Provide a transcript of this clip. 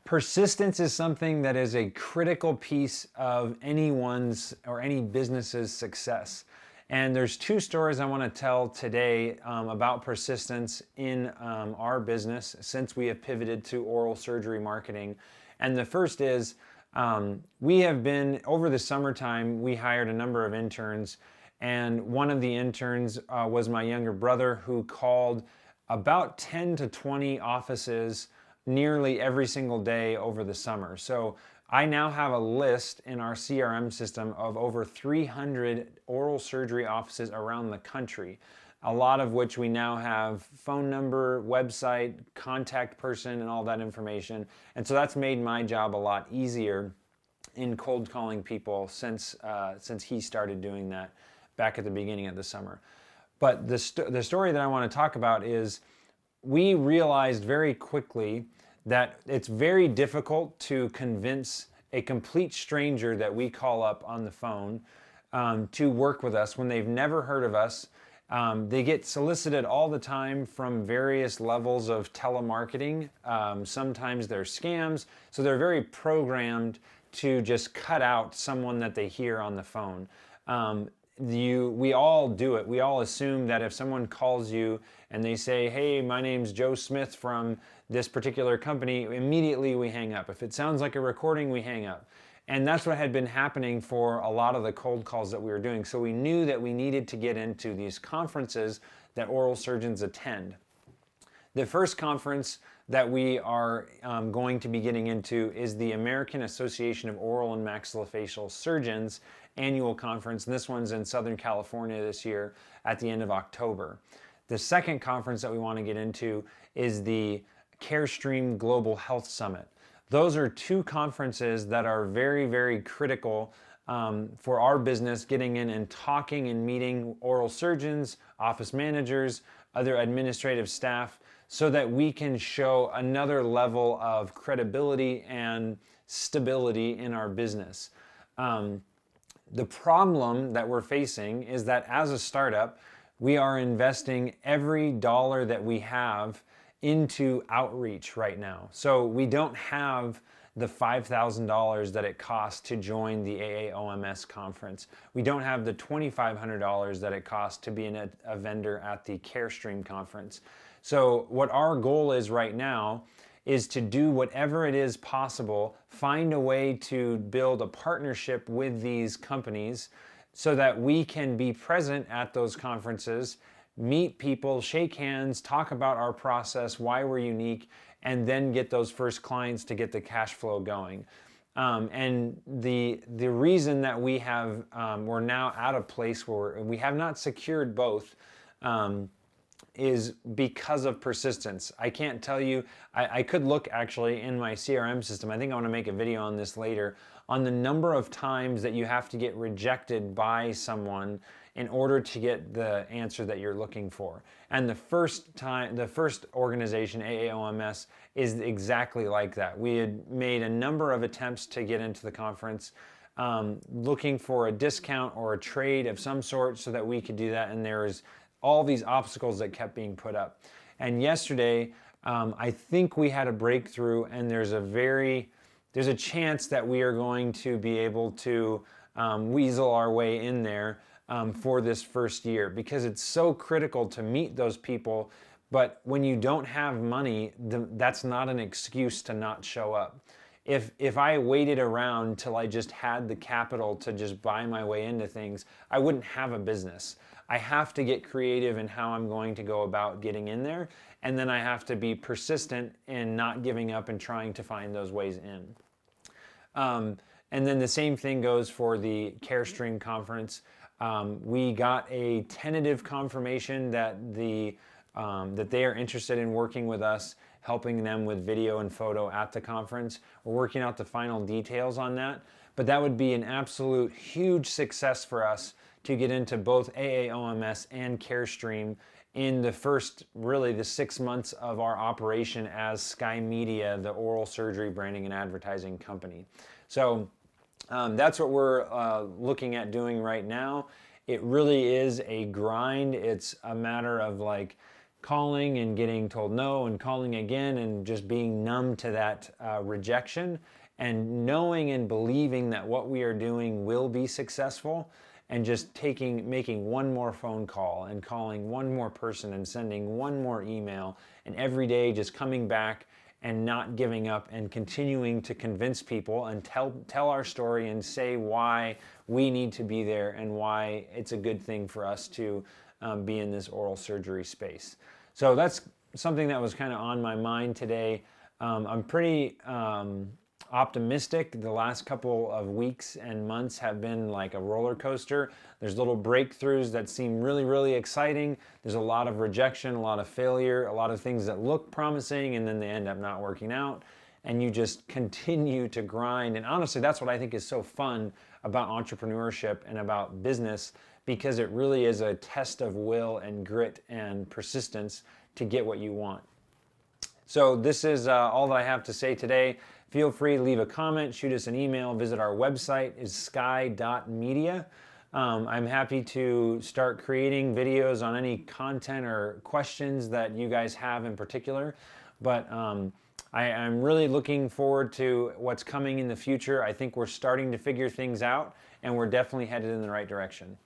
Persistence is something that is a critical piece of anyone's or any business's success. And there's two stories I want to tell today about persistence in our business since we have pivoted to oral surgery marketing. And the first is we have been, over the summertime, we hired a number of interns. And one of the interns was my younger brother, who called about 10 to 20 offices nearly every single day over the summer. So I now have a list in our CRM system of over 300 oral surgery offices around the country, a lot of which we now have phone number, website, contact person, and all that information. And so that's made my job a lot easier in cold calling people since he started doing that back at the beginning of the summer. But the story that I want to talk about is we realized very quickly that it's very difficult to convince a complete stranger that we call up on the phone to work with us when they've never heard of us. They get solicited all the time from various levels of telemarketing. Sometimes they're scams, so they're very programmed to just cut out someone that they hear on the phone. We all do it. We all assume that if someone calls you and they say, "Hey, my name's Joe Smith from this particular company," immediately we hang up. If it sounds like a recording, we hang up. And that's what had been happening for a lot of the cold calls that we were doing. So we knew that we needed to get into these conferences that oral surgeons attend. The first conference that we are going to be getting into is the American Association of Oral and Maxillofacial Surgeons annual conference. And this one's in Southern California this year at the end of October. The second conference that we want to get into is the Carestream Global Health Summit. Those are two conferences that are very, very critical for our business, getting in and talking and meeting oral surgeons, office managers, other administrative staff, so that we can show another level of credibility and stability in our business. The problem that we're facing is that as a startup, we are investing every dollar that we have into outreach right now. So we don't have the $5,000 that it costs to join the AAOMS conference. We don't have the $2,500 that it costs to be a vendor at the Carestream conference. So what our goal is right now is to do whatever it is possible, find a way to build a partnership with these companies so that we can be present at those conferences, meet people, shake hands, talk about our process, why we're unique, and then get those first clients to get the cash flow going. And the reason that we have, we're now at a place where we have not secured both is because of persistence. I can't tell you, I could look actually in my CRM system, I think I want to make a video on this later, on the number of times that you have to get rejected by someone in order to get the answer that you're looking for. And the first organization, AAOMS, is exactly like that. We had made a number of attempts to get into the conference, looking for a discount or a trade of some sort so that we could do that, and there was all these obstacles that kept being put up. And yesterday, I think we had a breakthrough, and there's a chance that we are going to be able to weasel our way in there for this first year, because it's so critical to meet those people. But when you don't have money, that's not an excuse to not show up. If I waited around till I just had the capital to just buy my way into things, I wouldn't have a business. I have to get creative in how I'm going to go about getting in there, and then I have to be persistent in not giving up and trying to find those ways in. And then the same thing goes for the Carestream conference. We got a tentative confirmation that they are interested in working with us, helping them with video and photo at the conference. We're working out the final details on that, but that would be an absolute huge success for us to get into both AAOMS and Carestream in the first, really the 6 months of our operation as SkEye Media, the oral surgery branding and advertising company. So that's what we're looking at doing right now. It really is a grind. It's a matter of like calling and getting told no and calling again and just being numb to that rejection, and knowing and believing that what we are doing will be successful, and just making one more phone call and calling one more person and sending one more email, and every day just coming back and not giving up and continuing to convince people and tell our story and say why we need to be there and why it's a good thing for us to be in this oral surgery space. So that's something that was kind of on my mind today. I'm pretty optimistic. The last couple of weeks and months have been like a roller coaster. There's little breakthroughs that seem really, really exciting. There's a lot of rejection, a lot of failure, a lot of things that look promising and then they end up not working out. And you just continue to grind. And honestly, that's what I think is so fun about entrepreneurship and about business, because it really is a test of will and grit and persistence to get what you want. So this is all that I have to say today. Feel free to leave a comment, shoot us an email, visit our website, is SkEye.media. I'm happy to start creating videos on any content or questions that you guys have in particular. But I'm really looking forward to what's coming in the future. I think we're starting to figure things out, and we're definitely headed in the right direction.